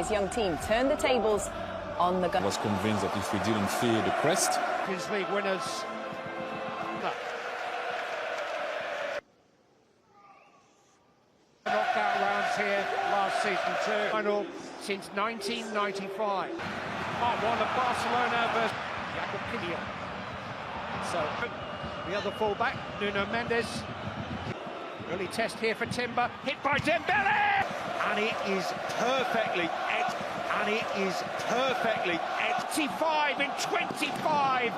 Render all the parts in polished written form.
his young team turned the tables on the... I was convinced that if we didn't fear the crest... Champions League winners. Knockout rounds here last season too. Final since 1995. Part one of Barcelona versus Jacob. So the other fullback, Nuno Mendes. Early test here for Timber. Hit by Dembele! And it is perfectly 85 in 25.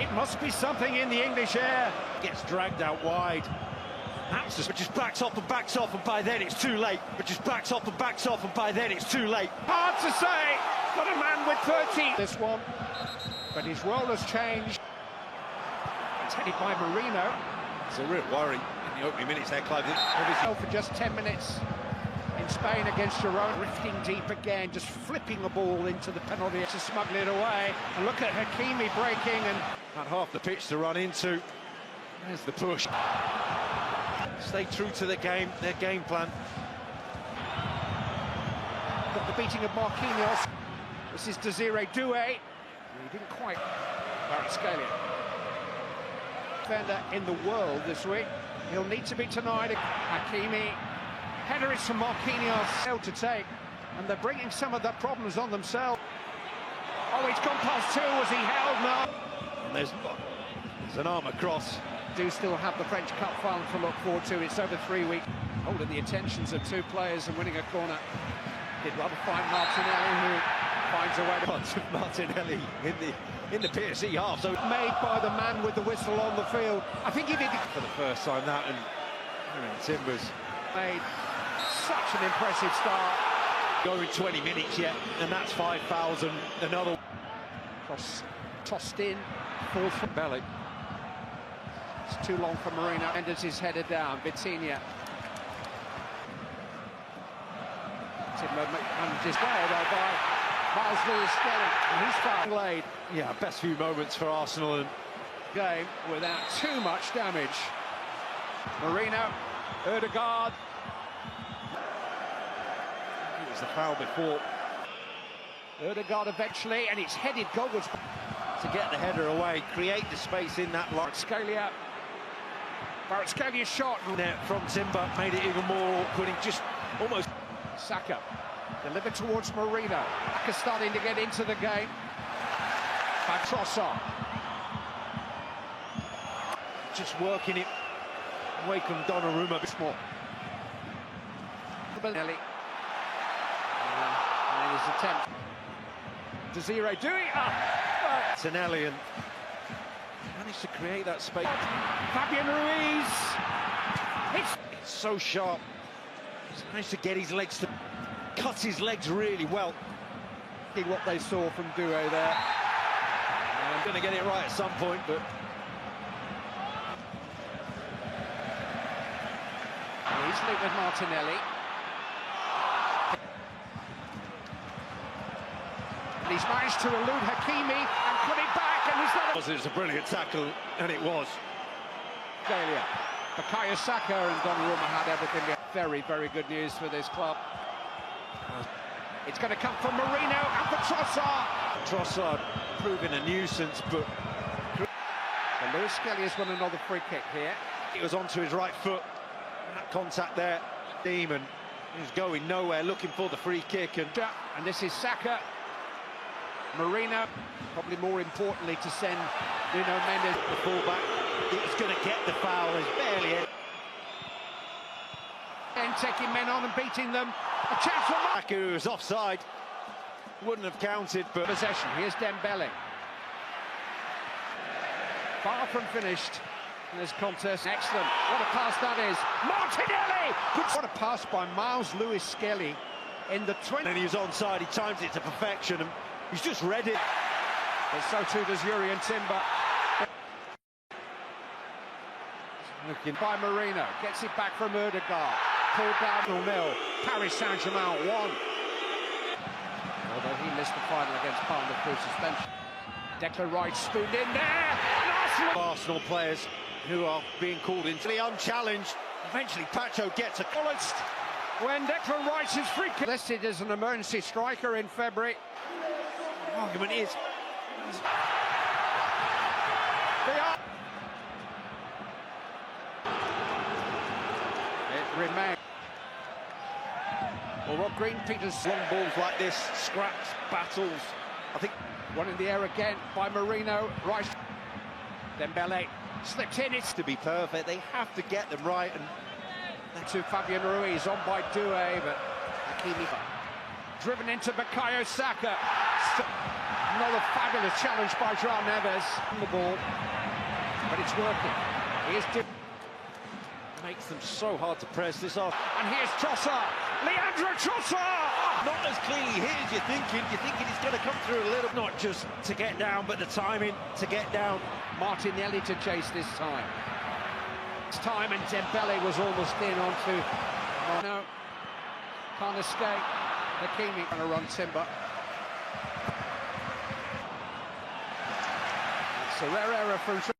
It must be something in the English air. Gets dragged out wide. But just backs off, and by then it's too late. But just backs off, and by then it's too late. Hard to say, but a man with 30. This one, but his role has changed. It's headed by Marino. It's a real worry in the opening minutes there, Clive. For just 10 minutes in Spain against Girona. Drifting deep again, just flipping the ball into the penalty to smuggle it away. And look at Hakimi breaking and... Had half the pitch to run into. There's the push. Stay true to their game plan. Got the beating of Marquinhos. This is Desiree Doué. He didn't quite... Kvaratskhelia. Defender in the world this week. He'll need to be tonight. Hakimi. Header is from Marquinhos. Hell to take. And they're bringing some of the problems on themselves. Oh, it's gone past two. Was he held? No. And there's an arm across. Do still have the French Cup final to look forward to. It's over 3 weeks. Holding the attentions of two players and winning a corner. Did rather find Martinelli, who finds a way to... Martinelli in the PSG half. So made by the man with the whistle on the field. I think he did for the first time that, and Timbers made such an impressive start. Going 20 minutes yet, and that's 5 fouls and another. Cross tossed in, falls from Belly. It's too long for Marino. Mendes is headed down. Vitinha. Timber manages well though by Miles Lewis-Skelly, and he's fouled. Laid. Yeah, best few moments for Arsenal and game without too much damage. Marino, Ødegaard. It was the foul before. Ødegaard eventually, and it's headed goalwards to get the header away, create the space in that line. Kvaratskhelia shot from Timber made it even more awkward. He just almost. Saka delivered towards Marino. Saka starting to get into the game. By Trossard. Just working it away from Donnarumma. Small. Bellinelli. And his attempt. Desiree doing it. Tinelli and managed to create that space. Fabian Ruiz. It's so sharp. He's managed to get his legs to cut his legs really well. See what they saw from Doué there. I'm going to get it right at some point, but he's linked with Martinelli. And he's managed to elude Hakimi and put it back, and he's not. It was a brilliant tackle, and it was. Failure. Bukayo Saka and Donnarumma had everything. Very, very good news for this club. It's going to come from Marino and for Trossard. Trossard proving a nuisance, but Lewis-Skelly has won another free kick here. He was onto his right foot. That contact there, Demon. He's going nowhere, looking for the free kick, and this is Saka. Marino, probably more importantly to send Nuno Mendes. The fullback, he's going to get the foul. There's barely any. And taking men on and beating them. A chance for Saka, who was offside, wouldn't have counted, but possession. Here's Dembele. Far from finished in this contest. Excellent. What a pass that is. Martinelli! What a pass by Miles Lewis-Skelly in the 20. And he was onside. He times it to perfection, and he's just read it. But so too does Jurrien Timber. Looking by Marino. Gets it back from Ødegaard. Pulled down 0-0. Paris Saint-Germain 1. Although he missed the final against Palmer through suspension. Declan Rice spooned in there. And Arsenal players who are being called into the unchallenged. Eventually Pacho gets a... when Declan Rice is free kick. Listed as an emergency striker in February. The argument is... They are... It remains. Well, Rob Green, Peters... Long balls like this, scraps, battles. I think... One in the air again by Marino. Rice. Dembele slipped in. It's to be perfect, they have to get them right. And to Fabian Ruiz, on by Doué, but Hakimi driven into Bukayo Saka. Another fabulous challenge by João Neves on the ball, but it's working. He is makes them so hard to press this off. And here's Trossard, Leandro Trossard! Not as clearly here as you're thinking he's going to come through a little, not just to get down, but the timing to get down. Martinelli to chase this time. It's time, and Dembele was almost in onto... No, can't escape. Hakimi going to run Timber. It's a rare error from...